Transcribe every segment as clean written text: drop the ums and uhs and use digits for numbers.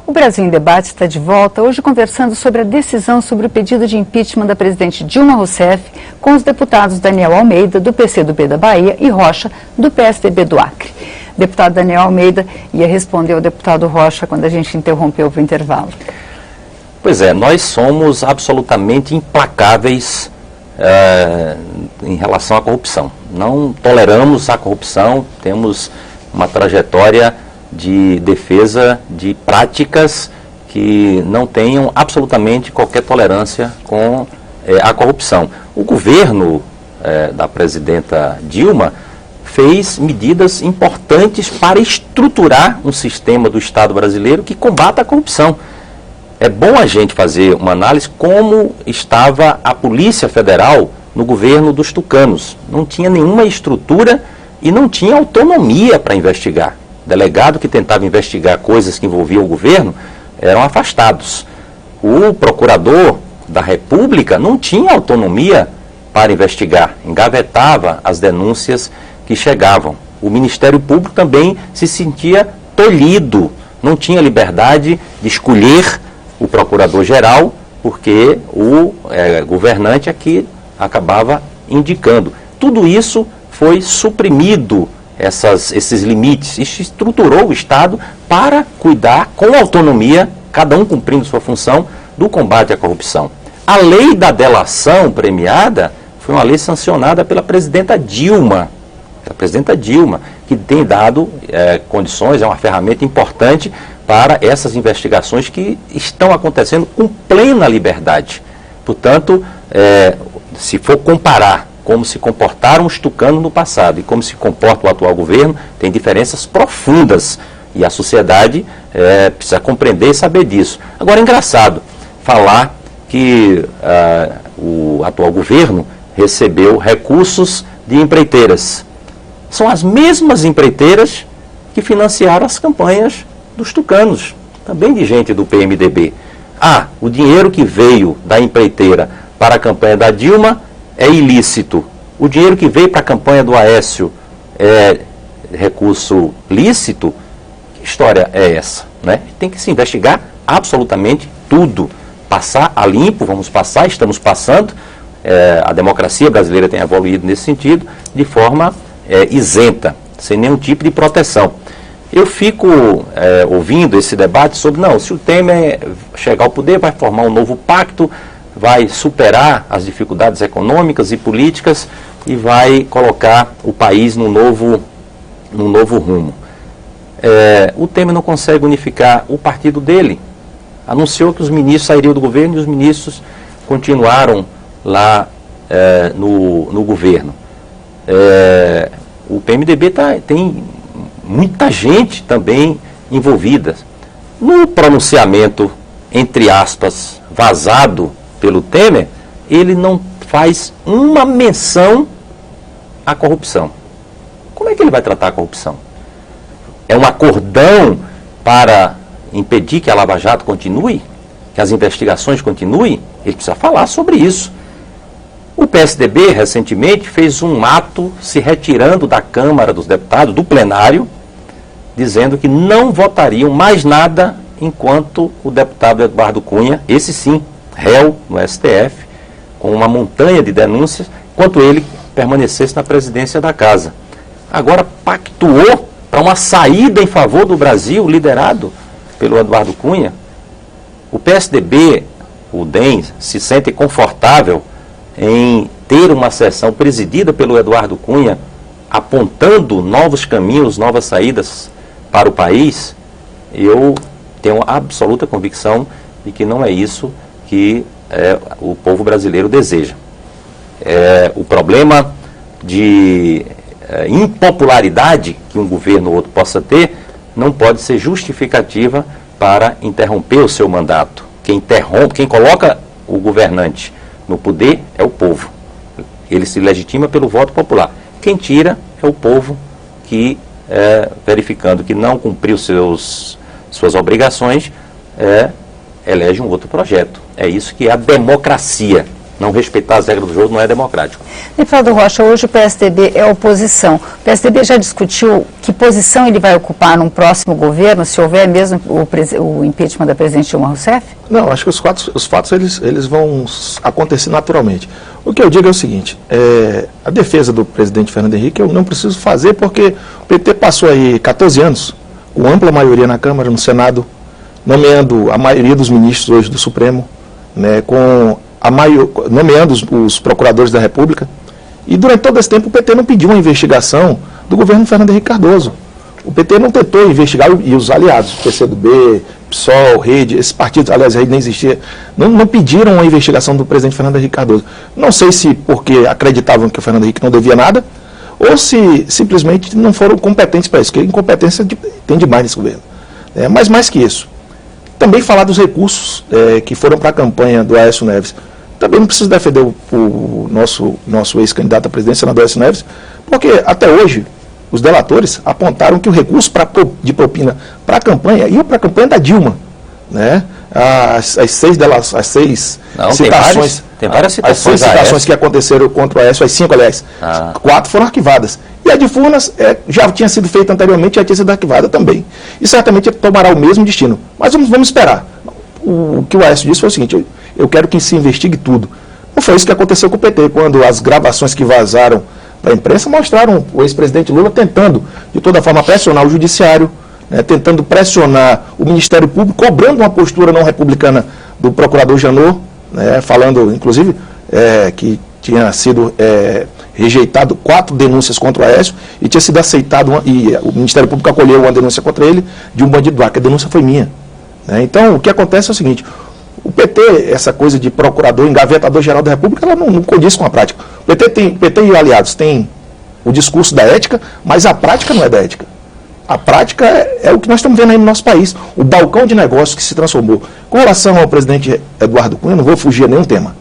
O Brasil em Debate está de volta, hoje conversando sobre a decisão sobre o pedido de impeachment da presidente Dilma Rousseff com os deputados Daniel Almeida, do PCdoB da Bahia, e Rocha, do PSDB do Acre. O deputado Daniel Almeida ia responder ao deputado Rocha quando a gente interrompeu para o intervalo. Pois é, nós somos absolutamente implacáveis em relação à corrupção. Não toleramos a corrupção, temos uma trajetória de defesa de práticas que não tenham absolutamente qualquer tolerância com a corrupção. O governo da presidenta Dilma fez medidas importantes para estruturar um sistema do Estado brasileiro que combata a corrupção. É bom a gente fazer uma análise como estava a Polícia Federal no governo dos tucanos. Não tinha nenhuma estrutura e não tinha autonomia para investigar. Delegado que tentava investigar coisas que envolviam o governo eram afastados. O procurador da República não tinha autonomia para investigar, engavetava as denúncias que chegavam. O Ministério Público também se sentia tolhido, não tinha liberdade de escolher o procurador-geral, porque o governante aqui acabava indicando. Tudo isso foi suprimido, esses limites, isso estruturou o Estado para cuidar com autonomia, cada um cumprindo sua função, do combate à corrupção. A lei da delação premiada foi uma lei sancionada pela presidenta Dilma, que tem dado condições, é uma ferramenta importante para essas investigações que estão acontecendo com plena liberdade. Portanto, se for comparar como se comportaram os tucanos no passado e como se comporta o atual governo, tem diferenças profundas e a sociedade precisa compreender e saber disso. Agora, é engraçado falar que o atual governo recebeu recursos de empreiteiras. São as mesmas empreiteiras que financiaram as campanhas dos tucanos, também de gente do PMDB. O dinheiro que veio da empreiteira para a campanha da Dilma é ilícito. O dinheiro que veio para a campanha do Aécio é recurso lícito? Que história é essa, né? Tem que se investigar absolutamente tudo. Passar a limpo, vamos passar, estamos passando. A democracia brasileira tem evoluído nesse sentido, de forma isenta, sem nenhum tipo de proteção. Eu fico ouvindo esse debate sobre, se o Temer chegar ao poder, vai formar um novo pacto, vai superar as dificuldades econômicas e políticas e vai colocar o país num novo rumo. O Temer não consegue unificar o partido dele. Anunciou que os ministros sairiam do governo e os ministros continuaram lá no governo. O PMDB tem muita gente também envolvida. No pronunciamento, entre aspas, vazado pelo Temer, ele não faz uma menção à corrupção. Como é que ele vai tratar a corrupção? É um acordão para impedir que a Lava Jato continue? Que as investigações continuem? Ele precisa falar sobre isso. O PSDB, recentemente, fez um ato se retirando da Câmara dos Deputados, do plenário, dizendo que não votariam mais nada enquanto o deputado Eduardo Cunha, esse sim, réu no STF, com uma montanha de denúncias, enquanto ele permanecesse na presidência da casa. Agora pactuou para uma saída em favor do Brasil, liderado pelo Eduardo Cunha. O PSDB, o DEM, se sente confortável em ter uma sessão presidida pelo Eduardo Cunha, apontando novos caminhos, novas saídas para o país. Eu tenho absoluta convicção de que não é isso que o povo brasileiro deseja. O problema de impopularidade que um governo ou outro possa ter não pode ser justificativa para interromper o seu mandato. Quem coloca o governante no poder é o povo. Ele se legitima pelo voto popular. Quem tira é o povo que, verificando que não cumpriu suas obrigações, elege um outro projeto. É isso que é a democracia. Não respeitar as regras do jogo não é democrático. Deputado Rocha, hoje o PSDB é oposição. O PSDB já discutiu que posição ele vai ocupar num próximo governo, se houver mesmo o impeachment da presidente Dilma Rousseff? Não, acho que os fatos eles vão acontecer naturalmente. O que eu digo é o seguinte, a defesa do presidente Fernando Henrique eu não preciso fazer porque o PT passou aí 14 anos, com ampla maioria na Câmara, no Senado, nomeando a maioria dos ministros hoje do Supremo, né, nomeando os procuradores da República. E durante todo esse tempo o PT não pediu uma investigação do governo Fernando Henrique Cardoso. O PT não tentou investigar, e os aliados, PCdoB, PSOL, Rede, esses partidos, aliás, a Rede nem existia, não pediram uma investigação do presidente Fernando Henrique Cardoso. Não sei se porque acreditavam que o Fernando Henrique não devia nada, ou se simplesmente não foram competentes para isso, porque incompetência tem demais nesse governo. Mas mais que isso, também falar dos recursos que foram para a campanha do Aécio Neves. Também não preciso defender o nosso ex-candidato à presidência, senador Aécio Neves, porque até hoje os delatores apontaram que o recurso de propina para a campanha ia para a campanha da Dilma. Né? As seis citações. Tem várias citações. As 6 citações que aconteceram contra o Aécio, as 5, aliás, 4 foram arquivadas. E a de Furnas já tinha sido feita anteriormente, já tinha sido arquivada também. E certamente tomará o mesmo destino. Mas vamos esperar. O que o Aécio disse foi o seguinte: eu quero que se investigue tudo. Não foi isso que aconteceu com o PT, quando as gravações que vazaram da imprensa mostraram o ex-presidente Lula tentando, de toda forma, pressionar o judiciário, né, tentando pressionar o Ministério Público, cobrando uma postura não republicana do procurador Janot, né, falando, inclusive, que tinha sido rejeitado 4 denúncias contra o Aécio e tinha sido aceitado, e o Ministério Público acolheu uma denúncia contra ele de um bandido do ar, que a denúncia foi minha. Né. Então, o que acontece é o seguinte: o PT, essa coisa de procurador, engavetador-geral da República, ela não condiz com a prática. O PT e aliados têm o discurso da ética, mas a prática não é da ética. A prática é o que nós estamos vendo aí no nosso país, o balcão de negócios que se transformou. Com relação ao presidente Eduardo Cunha, não vou fugir a nenhum tema.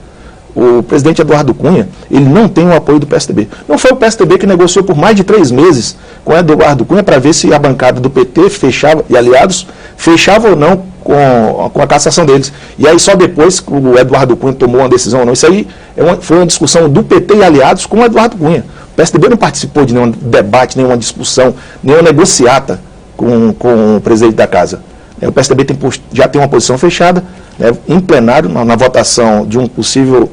O presidente Eduardo Cunha, ele não tem o apoio do PSDB. Não foi o PSDB que negociou por mais de 3 meses com o Eduardo Cunha para ver se a bancada do PT fechava, e aliados, fechava ou não com a cassação deles. E aí só depois que o Eduardo Cunha tomou uma decisão ou não. Isso aí foi uma discussão do PT e aliados com o Eduardo Cunha. O PSDB não participou de nenhum debate, nenhuma discussão, nenhuma negociata com o presidente da casa. O PSDB já tem uma posição fechada, né, em plenário, na votação de um possível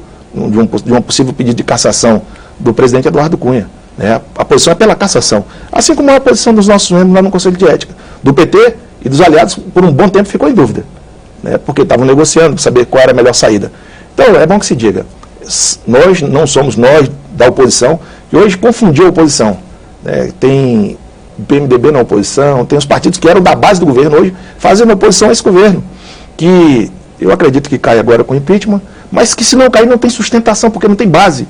pedido de cassação do presidente Eduardo Cunha. Né? A posição é pela cassação. Assim como a posição dos nossos membros lá no Conselho de Ética. Do PT e dos aliados, por um bom tempo, ficou em dúvida. Né? Porque estavam negociando para saber qual era a melhor saída. Então, é bom que se diga. Nós não somos nós da oposição, que hoje confundiu a oposição. Né? Tem o PMDB na oposição, tem os partidos que eram da base do governo hoje fazendo oposição a esse governo. Que eu acredito que cai agora com o impeachment, mas que se não cair não tem sustentação, porque não tem base.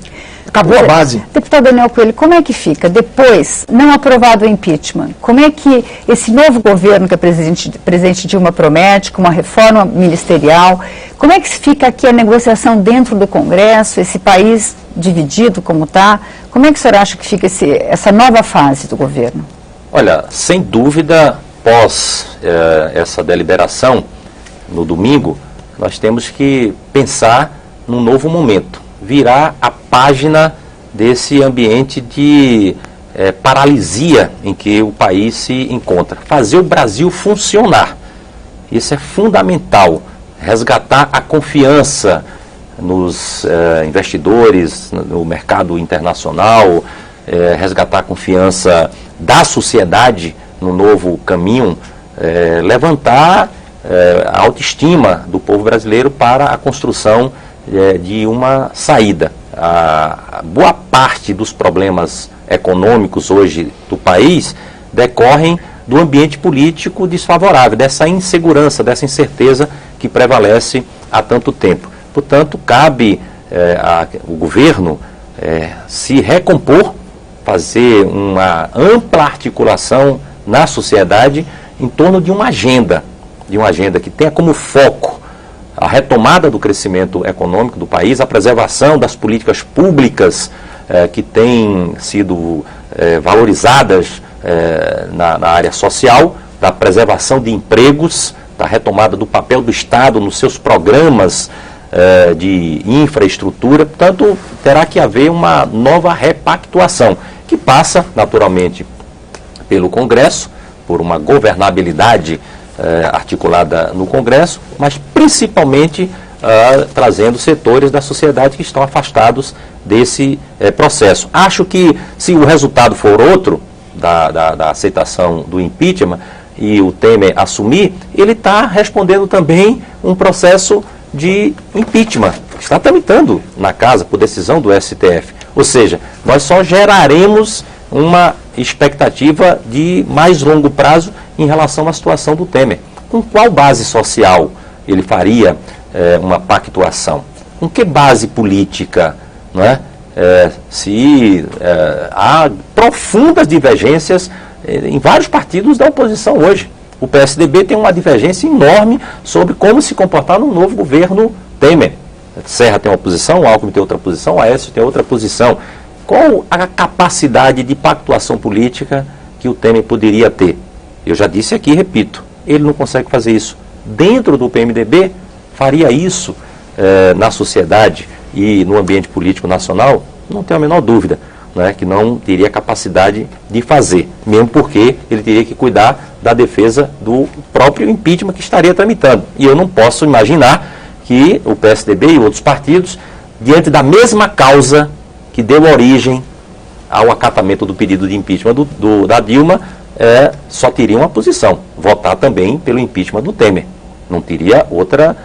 Acabou a base. Deputado Daniel Coelho, como é que fica depois, não aprovado o impeachment? Como é que esse novo governo que a presidente Dilma promete, com uma reforma ministerial, como é que fica aqui a negociação dentro do Congresso, esse país dividido como está? Como é que o senhor acha que fica essa nova fase do governo? Olha, sem dúvida, pós essa deliberação, no domingo, nós temos que pensar num novo momento, virar a página desse ambiente de paralisia em que o país se encontra, fazer o Brasil funcionar. Isso é fundamental, resgatar a confiança nos investidores, no mercado internacional, resgatar a confiança da sociedade no novo caminho, levantar a autoestima do povo brasileiro para a construção de uma saída. A boa parte dos problemas econômicos hoje do país decorrem do ambiente político desfavorável, dessa insegurança, dessa incerteza que prevalece há tanto tempo. Portanto, cabe ao governo se recompor, fazer uma ampla articulação na sociedade em torno de uma agenda que tenha como foco a retomada do crescimento econômico do país, a preservação das políticas públicas que têm sido valorizadas na área social, da preservação de empregos, da retomada do papel do Estado nos seus programas de infraestrutura, portanto, terá que haver uma nova repactuação, que passa, naturalmente, pelo Congresso, por uma governabilidade articulada no Congresso, mas principalmente trazendo setores da sociedade que estão afastados desse processo. Acho que, se o resultado for outro, da aceitação do impeachment, e o Temer assumir, ele está respondendo também um processo de impeachment, que está tramitando na casa por decisão do STF. Ou seja, nós só geraremos uma expectativa de mais longo prazo em relação à situação do Temer. Com qual base social ele faria uma pactuação? Com que base política? Não é? Se há profundas divergências em vários partidos da oposição hoje. O PSDB tem uma divergência enorme sobre como se comportar no novo governo Temer. Serra tem uma posição, o Alckmin tem outra posição, o Aécio tem outra posição. Qual a capacidade de pactuação política que o Temer poderia ter? Eu já disse aqui e repito, ele não consegue fazer isso. Dentro do PMDB, faria isso na sociedade e no ambiente político nacional? Não tenho a menor dúvida, né, que não teria capacidade de fazer, mesmo porque ele teria que cuidar da defesa do próprio impeachment que estaria tramitando. E eu não posso imaginar que o PSDB e outros partidos, diante da mesma causa que deu origem ao acatamento do pedido de impeachment da Dilma, só teria uma posição: votar também pelo impeachment do Temer. Não teria outra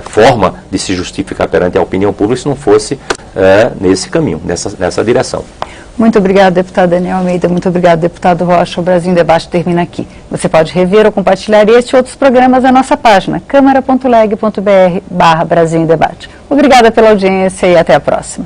forma de se justificar perante a opinião pública se não fosse nesse caminho, nessa direção. Muito obrigada, deputado Daniel Almeida. Muito obrigado, deputado Rocha. O Brasil em Debate termina aqui. Você pode rever ou compartilhar este e outros programas na nossa página, câmara.leg.br/Brasil em Debate. Obrigada pela audiência e até a próxima.